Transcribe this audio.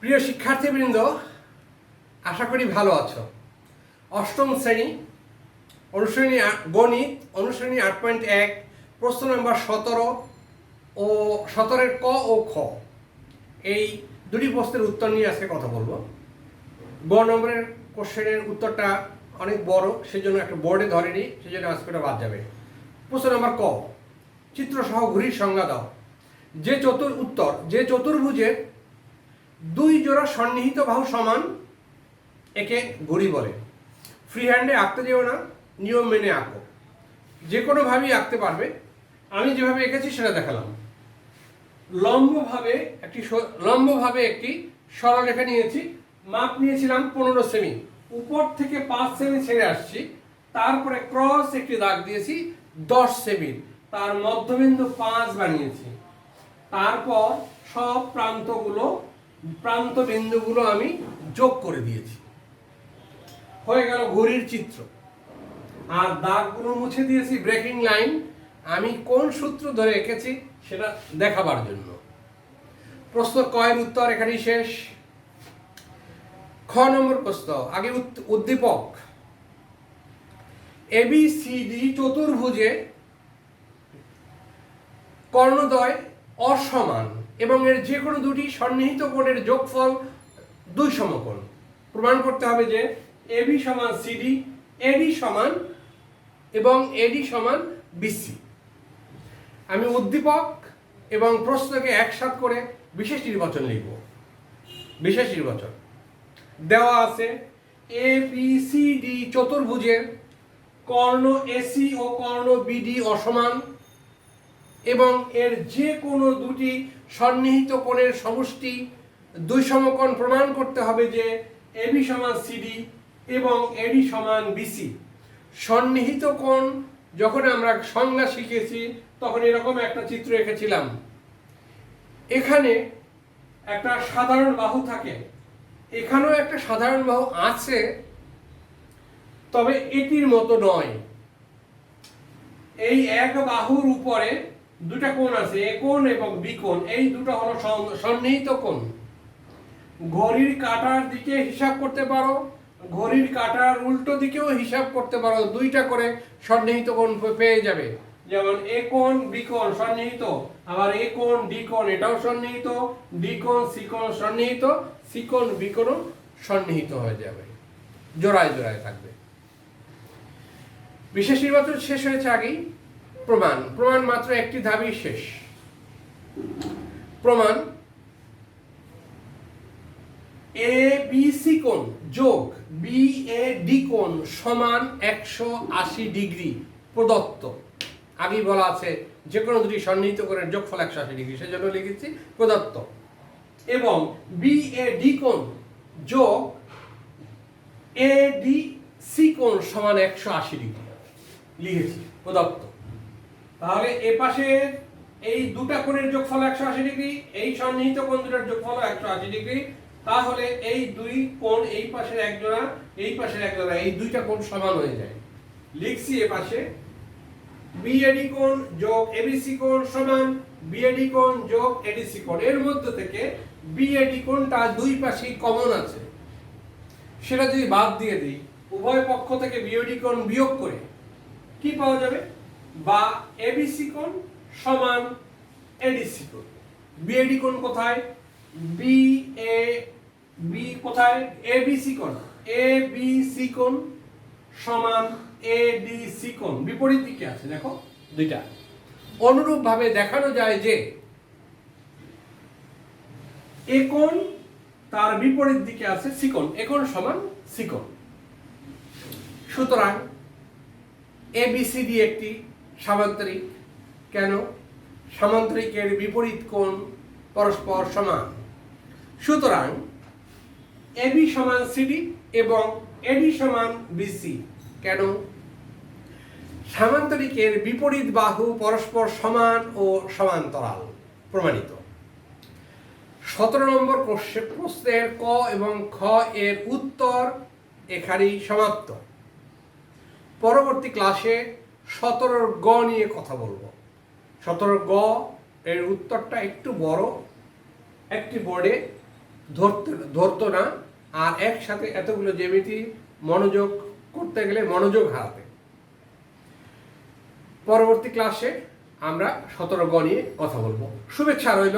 প্রিয় শিক্ষার্থীবৃন্দ, আশা করি ভালো আছো। অষ্টম শ্রেণী অনুশ্রেণী গণিত অনুশ্রেণী 8.1 প্রশ্ন নম্বর 17 ও 17-এর ক ও খ এই দুটি প্রশ্নের উত্তর নিয়ে আজকে কথা বলবো। গ নম্বরের কোশ্চেনের উত্তরটা অনেক বড়, সেজন্য একটা বোর্ডে ধরেনি, সেজন্য আজকে ওটা বাদ যাবে। প্রশ্ন নম্বর ক, চিত্রসহ ঘুড়ির সংজ্ঞা দাও। যে চতুর্ভুজের দুই জোড়া সন্নিহিত বাহু সমান একে ঘুড়ি বলে। ফ্রি হ্যান্ডে আঁকতে যেও না, নিয়ম মেনে আঁকো। যে কোনোভাবেই আঁকতে পারবে। আমি যেভাবে এঁকেছি সেটা দেখালাম। লম্বভাবে একটি সরলরেখা নিয়েছি, মাপ নিয়েছিলাম 15 সেমি, উপর থেকে 5 সেমি ছেড়ে আসছি, তারপরে ক্রস একটি দাগ দিয়েছি 10 সেমি, তার মধ্যবিন্দু 5 বানিয়েছি। তারপর সব প্রান্ত বিন্দুগুলো আমি যোগ করে দিয়েছি। হয়ে গেল ঘড়ির চিত্র। আর দাগগুলো মুছে দিয়েছি ব্রেকিং লাইন, আমি কোন সূত্র ধরে এঁকেছি সেটা দেখাবার জন্য। প্রশ্ন কয়ের উত্তর এখানেই শেষ। খ নম্বর প্রশ্ন, আগে উদ্দীপক। ABCD চতুর্ভুজে কর্ণদ্বয় অসমান এবং এর যে কোনো দুটি সন্নিহিত কোণের যোগফল 2 সমকোণ। প্রমাণ করতে হবে যে AB সমান CD, AD সমান এবং AD সমান BC। আমি উদ্দীপক এবং প্রশ্নকে একসাথ করে বিশেষ নির্বাচন লিখব। বিশেষ নির্বাচন দেওয়া আছে ABCD চতুর্ভুজের কর্ণ AC ও কর্ণ BD অসমান এবং এর যে কোনো দুটি সন্নিহিত কোণের সমষ্টি 2 সমকোণ। প্রমাণ করতে হবে যে AB সমান CD এবং AD সমান BC। সন্নিহিত কোণ যখন আমরা সংজ্ঞা শিখেছি তখন এরকম একটা চিত্র এঁকেছিলাম। এখানে একটা সাধারণ বাহু থাকে, এখানেও একটা সাধারণ বাহু আছে, তবে এটির মতো নয়। এই এক বাহুর উপরে দুটা কোণ আছে, এ কোণ এবং বি কোণ, এই দুটো হলো সন্নিহিত কোণ। ঘড়ির কাঁটার দিকে হিসাব করতে পারো, ঘড়ির কাঁটার উল্টো দিকেও হিসাব করতে পারো, দুইটা করে সন্নিহিত কোণ পেয়ে যাবে। যেমন এ কোণ বি কোণ সন্নিহিত, আবার এ কোণ ডি কোণ এটাও সন্নিহিত, ডি কোণ সি কোণ সন্নিহিত, সি কোণ বি কোণও সন্নিহিত হয়ে যাবে, জোড়ায় জোড়ায় থাকবে। বিশেষ নির্বাচন শেষ হয়েছে আগেই। প্রমাণ মাত্র একটি ধাপই শেষ। প্রমাণ ABC কোণ যোগ BAD কোণ সমান 180 ডিগ্রি প্রদত্ত। আগেই বলা আছে যে কোনো দুটি সন্নিহিত কোণের যোগফল 180 ডিগ্রি, সেজন্য লিখেছি প্রদত্ত। এবং BAD কোণ যোগ ADC কোণ সমান 180 ডিগ্রি লিখেছি প্রদত্ত। তাহলে এ পাশে এই দুটা কোণের যোগফল 180 ডিগ্রি, এই সন্নিহিত কোণ দুটার যোগফল 180 ডিগ্রি। তাহলে এই দুই কোণ, এই পাশের এক জোড়া, এই পাশের এক জোড়া, এই দুইটা কোণ সমান হয়ে যায়। লিখছি এ পাশে BAD কোণ যোগ ABC কোণ সমান BAD কোণ যোগ ADC কোণ। এর মধ্যে থেকে BAD কোণটা দুই পাশেই কমন আছে, সেটা যদি বাদ দিয়ে দিই, উভয় পক্ষ থেকে BAD কোণ বিয়োগ করে কি পাওয়া যাবে? বা ABC কোণ সমান ADC কোণ। BAD কোণ কোথায়? কোথায়? ABC কোণ। ABC কোণ সমান ADC কোণ, বিপরীত দিকে আছে, দেখো দুইটা। অনুরূপ ভাবে দেখানো যায় যে এ কোণ তার বিপরীত দিকে আছে সি কোণ, এ কোণ সমান সি কোণ। সুতরাং ABCD একটি সামান্তরিক। কেন? সামান্তরিকের বিপরীত কোণ পরস্পর সমান। সুতরাং AB সমান CD এবং AD সমান BC। কেন? সামান্তরিকের বিপরীত বাহু পরস্পর সমান ও সমান্তরাল। প্রমাণিত। 17 নম্বর প্রশ্নের ক এবং খ এর উত্তর এখানেই সমাপ্ত। পরবর্তী ক্লাসে 17 গ নিয়ে কথা বলবো। 17 গ এর উত্তরটা একটু বড়, একটি বোর্ডে ধরতো না, আর একসাথে এতগুলো জ্যামিতি মনোযোগ করতে গেলে মনোযোগ হারাতে। পরবর্তী ক্লাসে আমরা 17 গ নিয়ে কথা বলবো। শুভেচ্ছা রইল।